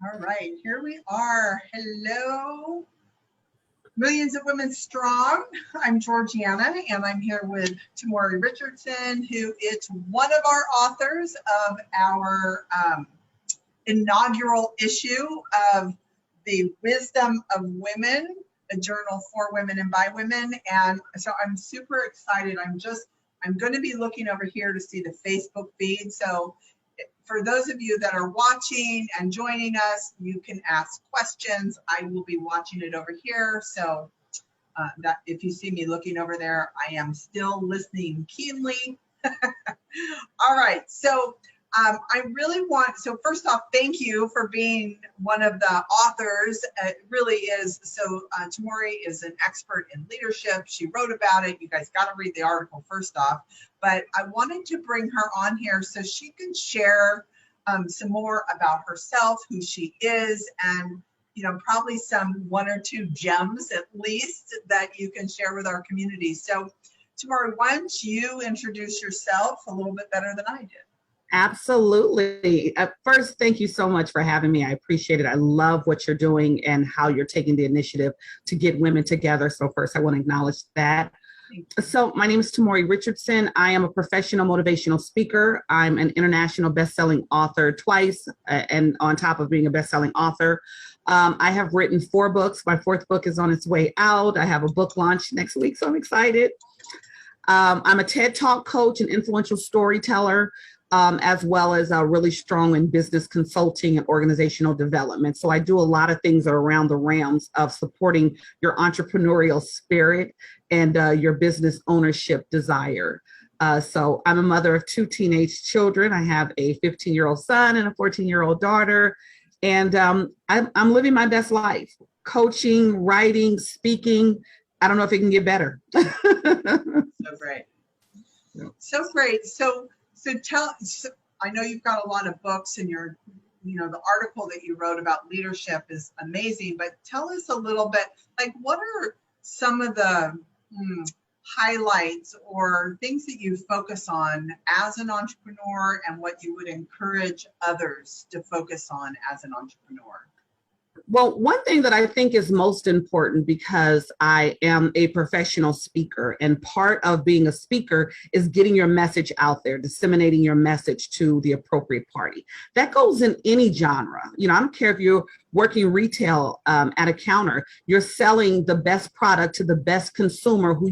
All right, here we are. Hello, Millions of Women Strong. I'm Georgiana, and I'm here with Tamori Richardson, who is one of our authors of our inaugural issue of The Wisdom of Women, a journal for women and by women. And so I'm super excited. I'm going to be looking over here to see the Facebook feed. So for those of you that are watching and joining us, you can ask questions. I will be watching it over here. So that if you see me looking over there, I am still listening keenly. All right. So I really want, so first off, thank you for being one of the authors. It really is. So Tamori is an expert in leadership. She wrote about it. You guys got to read the article first off. But I wanted to bring her on here so she can share some more about herself, who she is, and probably one or two gems at least that you can share with our community. So Tamori, why don't you introduce yourself a little bit better than I did? Absolutely. First, thank you so much for having me. I appreciate it. I love what you're doing and how you're taking the initiative to get women together. So first, I want to acknowledge that. So my name is Tamori Richardson. I am a professional motivational speaker. I'm an international best-selling author twice, and on top of being a best-selling author, I have written 4 books. My 4th book is on its way out. I have a book launch next week, so I'm excited. I'm a TED Talk coach and influential storyteller, as well as really strong in business consulting and organizational development. So I do a lot of things around the realms of supporting your entrepreneurial spirit and your business ownership desire. So I'm a mother of 2 teenage children. I have a 15-year-old son and a 14-year-old daughter. And I'm living my best life, coaching, writing, speaking. I don't know if it can get better. So great. So great. So I know you've got a lot of books, and the article that you wrote about leadership is amazing, but tell us a little bit, like, what are some of the highlights or things that you focus on as an entrepreneur, and what you would encourage others to focus on as an entrepreneur? Well, one thing that I think is most important, because I am a professional speaker, and part of being a speaker is getting your message out there, disseminating your message to the appropriate party. That goes in any genre. I don't care if you're working retail at a counter, you're selling the best product to the best consumer who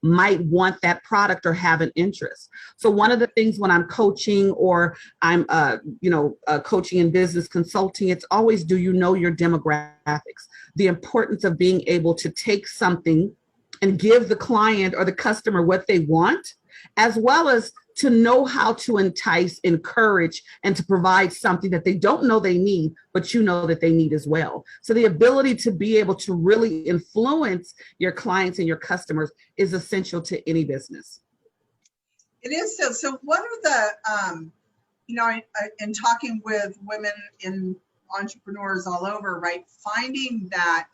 might want that product or have an interest. So one of the things when I'm coaching, or I'm coaching in business consulting, it's always, do you know your demographics? The importance of being able to take something and give the client or the customer what they want, as well as to know how to entice, encourage, and to provide something that they don't know they need, but that they need as well. So the ability to be able to really influence your clients and your customers is essential to any business. It is. So what are the, in talking with women in entrepreneurs all over, right? Finding that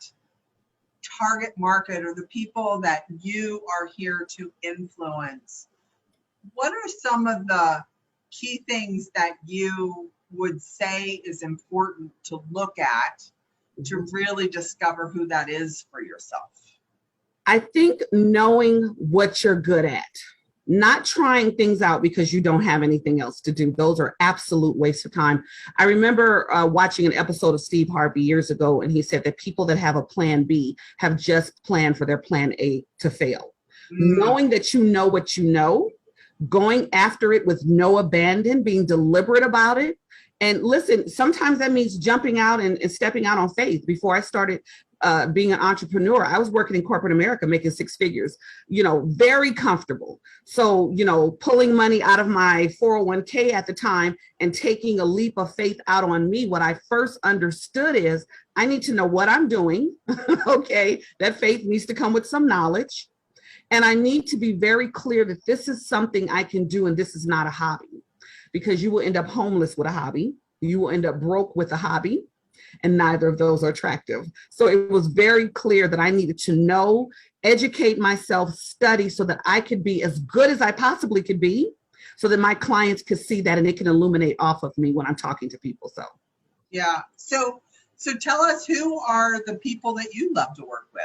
target market, or the people that you are here to influence. What are some of the key things that you would say is important to look at to really discover who that is for yourself? I think knowing what you're good at, not trying things out because you don't have anything else to do. Those are absolute wastes of time. I remember watching an episode of Steve Harvey years ago, and he said that people that have a plan B have just planned for their plan A to fail. Knowing that you know what you know, going after it with no abandon, being deliberate about it. And listen, sometimes that means jumping out and stepping out on faith. Before I started being an entrepreneur, I was working in corporate America, making 6 figures, very comfortable. So, pulling money out of my 401k at the time and taking a leap of faith out on me. What I first understood is I need to know what I'm doing. Okay. That faith needs to come with some knowledge. And I need to be very clear that this is something I can do, and this is not a hobby, because you will end up homeless with a hobby. You will end up broke with a hobby, and neither of those are attractive. So it was very clear that I needed to know, educate myself, study, so that I could be as good as I possibly could be, so that my clients could see that and it can illuminate off of me when I'm talking to people. So Yeah. So tell us, who are the people that you love to work with?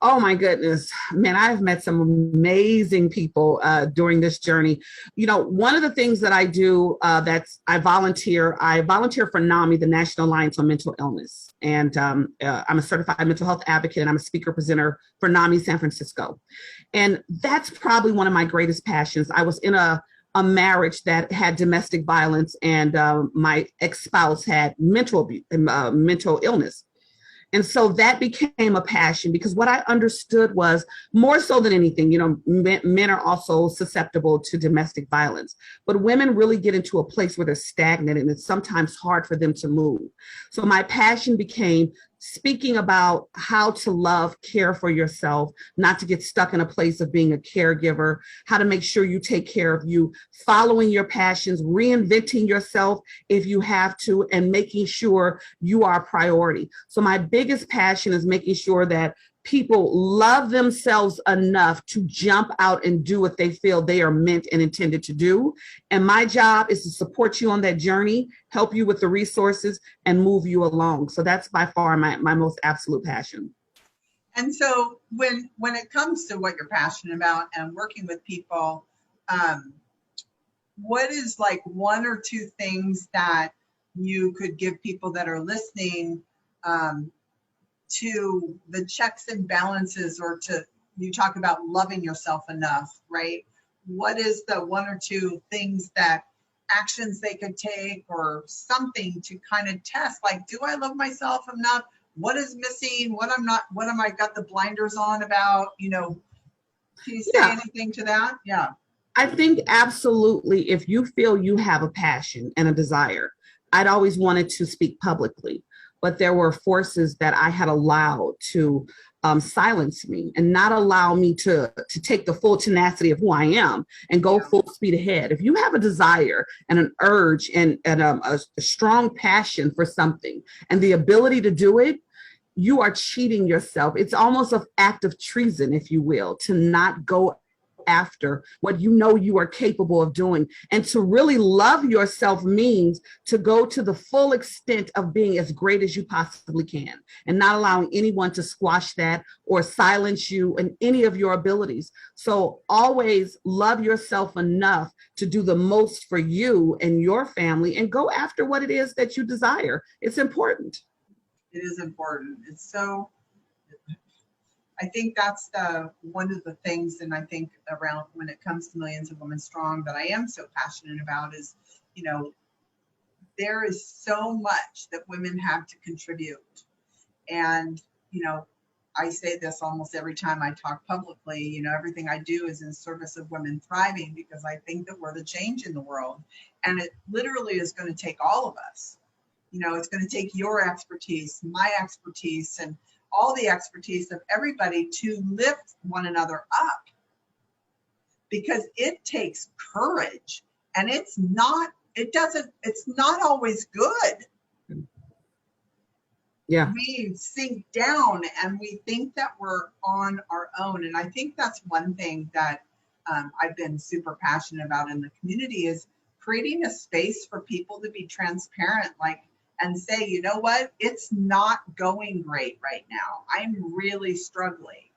Oh my goodness, man, I've met some amazing people during this journey. You know, one of the things that I do, I volunteer. I volunteer for NAMI, the National Alliance on Mental Illness. And I'm a certified mental health advocate, and I'm a speaker presenter for NAMI San Francisco. And that's probably one of my greatest passions. I was in a marriage that had domestic violence, and my ex-spouse had mental illness. And so that became a passion, because what I understood was, more so than anything, you know, men are also susceptible to domestic violence, but women really get into a place where they're stagnant, and it's sometimes hard for them to move. So my passion became speaking about how to love, care for yourself, not to get stuck in a place of being a caregiver, how to make sure you take care of you, following your passions, reinventing yourself if you have to, and making sure you are a priority. So my biggest passion is making sure that people love themselves enough to jump out and do what they feel they are meant and intended to do. And my job is to support you on that journey, help you with the resources, and move you along. So that's by far my most absolute passion. And so when it comes to what you're passionate about and working with people, what is like one or two things that you could give people that are listening, to the checks and balances, or to, you talk about loving yourself enough, right? What is the one or two things, that actions they could take, or something to kind of test, like, do I love myself enough? What is missing? What am I got the blinders on about? You know, can you say anything to that? Yeah. I think absolutely, if you feel you have a passion and a desire, I'd always wanted to speak publicly, but there were forces that I had allowed to silence me and not allow me to take the full tenacity of who I am and go full speed ahead. If you have a desire and an urge and a strong passion for something and the ability to do it, you are cheating yourself. It's almost an act of treason, if you will, to not go after what you know you are capable of doing. And to really love yourself means to go to the full extent of being as great as you possibly can, and not allowing anyone to squash that or silence you in any of your abilities. So always love yourself enough to do the most for you and your family, and go after what it is that you desire. It's important. It is important. It's so, I think that's one of the things, and I think around when it comes to Millions of Women Strong, that I am so passionate about is, you know, there is so much that women have to contribute. And, you know, I say this almost every time I talk publicly, you know, everything I do is in service of women thriving, because I think that we're the change in the world. And it literally is going to take all of us. You know, it's going to take your expertise, my expertise, and all the expertise of everybody to lift one another up, because it takes courage, and it's not always good. Yeah. We sink down and we think that we're on our own. And I think that's one thing that I've been super passionate about in the community, is creating a space for people to be transparent, like, and say, you know what, it's not going great right now. I'm really struggling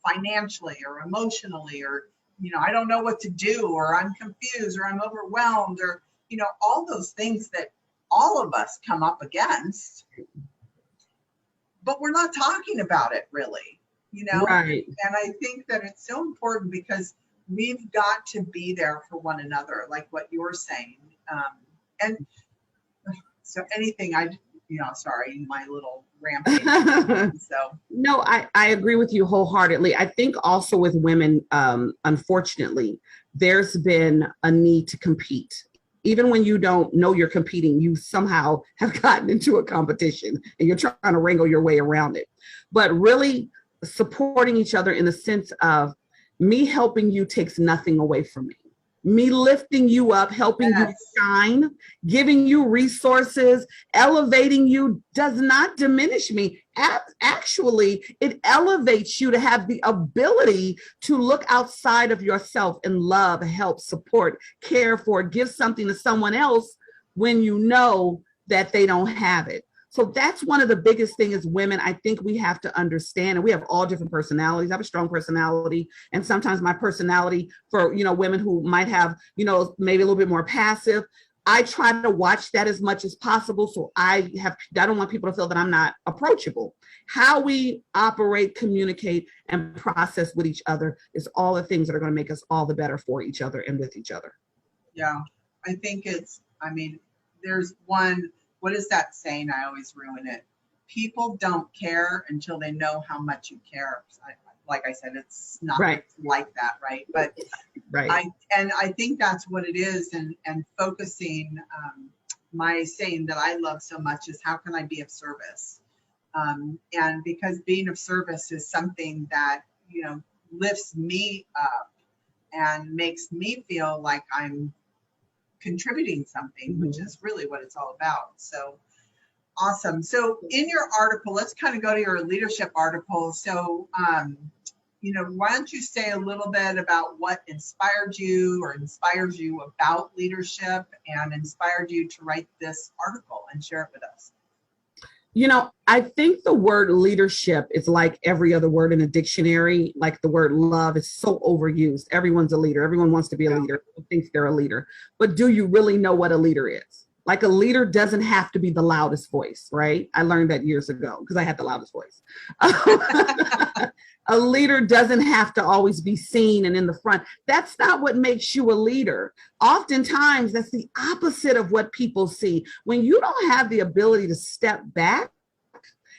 financially or emotionally, or, you know, I don't know what to do, or I'm confused, or I'm overwhelmed, or, you know, all those things that all of us come up against, but we're not talking about it really, you know? Right. And I think that it's so important, because we've got to be there for one another, like what you're saying. And so anything sorry, my little rampage. So no, I agree with you wholeheartedly. I think also with women, unfortunately, there's been a need to compete. Even when you don't know you're competing, you somehow have gotten into a competition and you're trying to wrangle your way around it. But really supporting each other in the sense of, me helping you takes nothing away from me. Me lifting you up, helping you shine, giving you resources, elevating you does not diminish me. Actually, it elevates you to have the ability to look outside of yourself and love, help, support, care for, give something to someone else when you know that they don't have it. So that's one of the biggest things as women. I think we have to understand, and we have all different personalities. I have a strong personality, and sometimes my personality for, women who might have, maybe a little bit more passive, I try to watch that as much as possible. So I don't want people to feel that I'm not approachable. How we operate, communicate, and process with each other is all the things that are going to make us all the better for each other and with each other. Yeah, I think there's one, what is that saying? I always ruin it. People don't care until they know how much you care. Like I said, it's not right. like that, right? But right. I think that's what it is. And focusing, my saying that I love so much is, how can I be of service? And because being of service is something that, lifts me up and makes me feel like I'm contributing something, mm-hmm. which is really what it's all about. So awesome. So in your article, let's kind of go to your leadership article. So, why don't you say a little bit about what inspired you or inspires you about leadership and inspired you to write this article and share it with us? I think the word leadership is like every other word in a dictionary. Like the word love is so overused. Everyone's a leader. Everyone wants to be a leader. Everyone thinks they're a leader. But do you really know what a leader is? Like, a leader doesn't have to be the loudest voice, right? I learned that years ago because I had the loudest voice. A leader doesn't have to always be seen and in the front. That's not what makes you a leader. Oftentimes, that's the opposite of what people see. When you don't have the ability to step back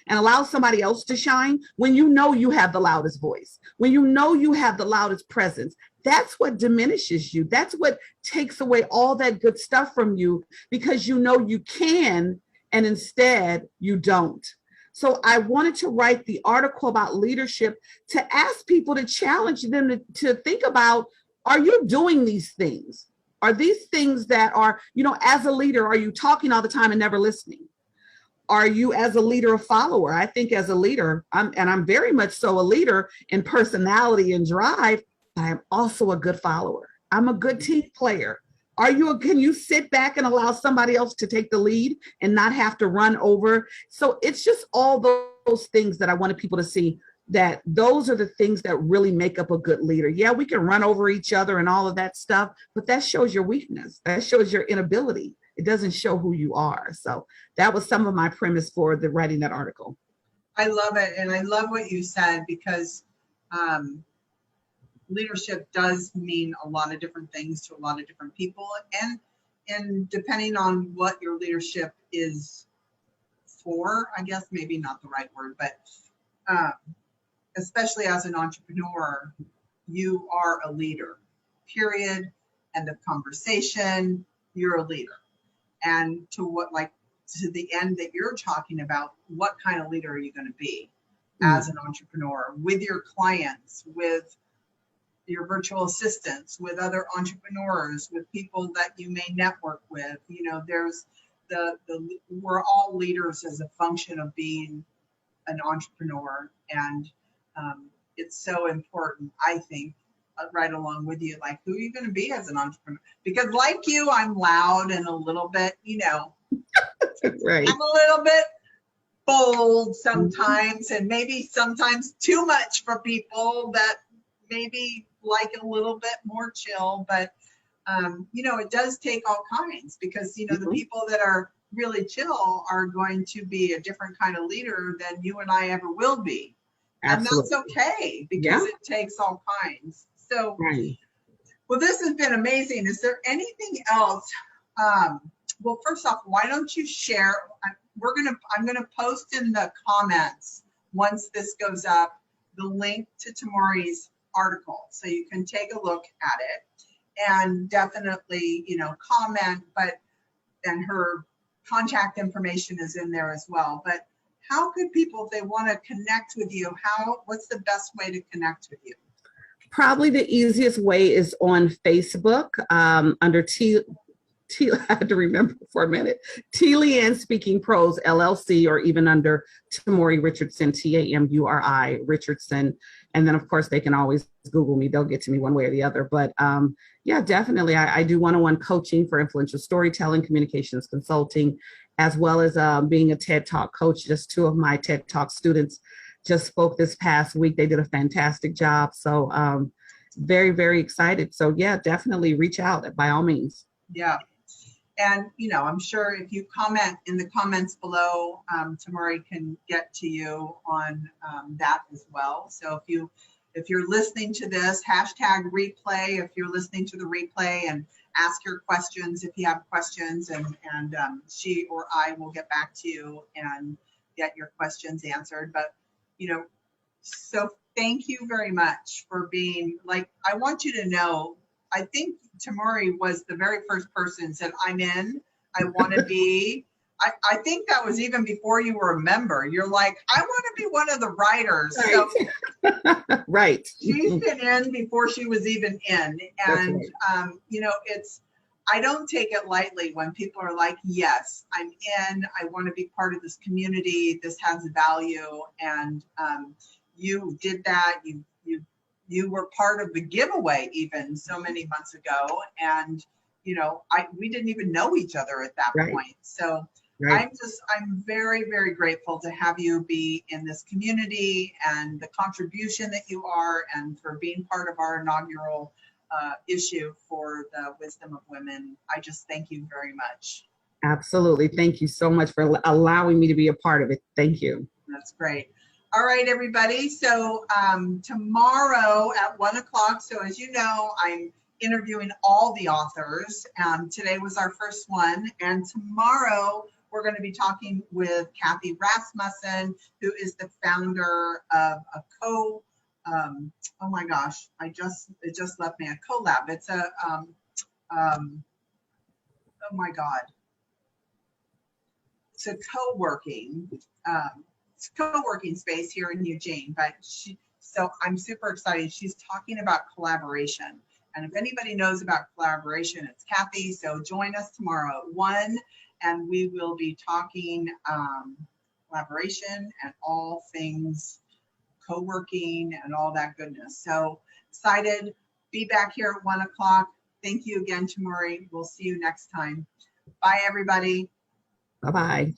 and allow somebody else to shine, when you know you have the loudest voice, when you know you have the loudest presence, that's what diminishes you. That's what takes away all that good stuff from you, because you know you can, and instead you don't. So I wanted to write the article about leadership to ask people, to challenge them to think about, are you doing these things? Are these things that are, as a leader, are you talking all the time and never listening? Are you, as a leader, a follower? I think as a leader, I'm very much so a leader in personality and drive, but I'm also a good follower. I'm a good team player. Can you sit back and allow somebody else to take the lead and not have to run over? So it's just all those things that I wanted people to see, that those are the things that really make up a good leader. Yeah, we can run over each other and all of that stuff, but that shows your weakness. That shows your inability. It doesn't show who you are. So that was some of my premise for writing that article. I love it. And I love what you said, because leadership does mean a lot of different things to a lot of different people. And depending on what your leadership is for, I guess maybe not the right word, but especially as an entrepreneur, you are a leader, period. End of conversation. You're a leader. And to the end that you're talking about, what kind of leader are you going to be as an entrepreneur, with your clients, with your virtual assistants, with other entrepreneurs, with people that you may network with? There's we're all leaders as a function of being an entrepreneur. And it's so important, I think, right along with you, like, who are you going to be as an entrepreneur? Because like you, I'm loud and a little bit, right. I'm a little bit bold sometimes, and maybe sometimes too much for people that maybe like a little bit more chill. But, it does take all kinds, because, the people that are really chill are going to be a different kind of leader than you and I ever will be. Absolutely. And that's okay, because it takes all kinds. So, right. Well, this has been amazing. Is there anything else? Well, first off, why don't you share? I'm gonna post in the comments, once this goes up, the link to Tamari's article, so you can take a look at it and definitely, comment. And her contact information is in there as well. But how could people, if they want to connect with you, what's the best way to connect with you? Probably the easiest way is on Facebook, under I had to remember for a minute, Leanne Speaking Pros LLC, or even under Tamari Richardson, Tamuri Richardson. And then, of course, they can always Google me. They'll get to me one way or the other. But definitely, I do one-on-one coaching for influential storytelling, communications consulting, as well as being a TED Talk coach. Just two of my TED Talk students just spoke this past week. They did a fantastic job. So very, very excited. So yeah, definitely reach out by all means. Yeah. And, you know, I'm sure if you comment in the comments below, Tamari can get to you on that as well. So if you're listening to this, hashtag replay, if you're listening to the replay, and ask your questions if you have questions, and she or I will get back to you and get your questions answered. But, you know, so thank you very much for being, like, I want you to know, I think Tamari was the very first person said, I'm in, I want to be. I think that was even before you were a member. You're like, I want to be one of the writers. Right. So Right. She's been in before she was even in. And, right. You know, I don't take it lightly when people are like, yes, I'm in, I want to be part of this community. This has value. And you did that. You were part of the giveaway even so many months ago. And, you know, we didn't even know each other at that right. point. So right. I'm very, very grateful to have you be in this community and the contribution that you are, and for being part of our inaugural issue for the Wisdom of Women. I just thank you very much. Absolutely. Thank you so much for allowing me to be a part of it. Thank you. That's great. All right, everybody. So tomorrow at 1 o'clock, so as you know, I'm interviewing all the authors. Today was our first one. And tomorrow we're going to be talking with Kathy Rasmussen, who is the founder of a oh my gosh, it just left me, a collab. It's a, oh my God. It's a co-working space here in Eugene, but so I'm super excited. She's talking about collaboration. And if anybody knows about collaboration, it's Kathy. So join us tomorrow at 1, and we will be talking collaboration and all things co-working and all that goodness. So excited. Be back here at 1 o'clock. Thank you again, Tamari. We'll see you next time. Bye, everybody. Bye-bye.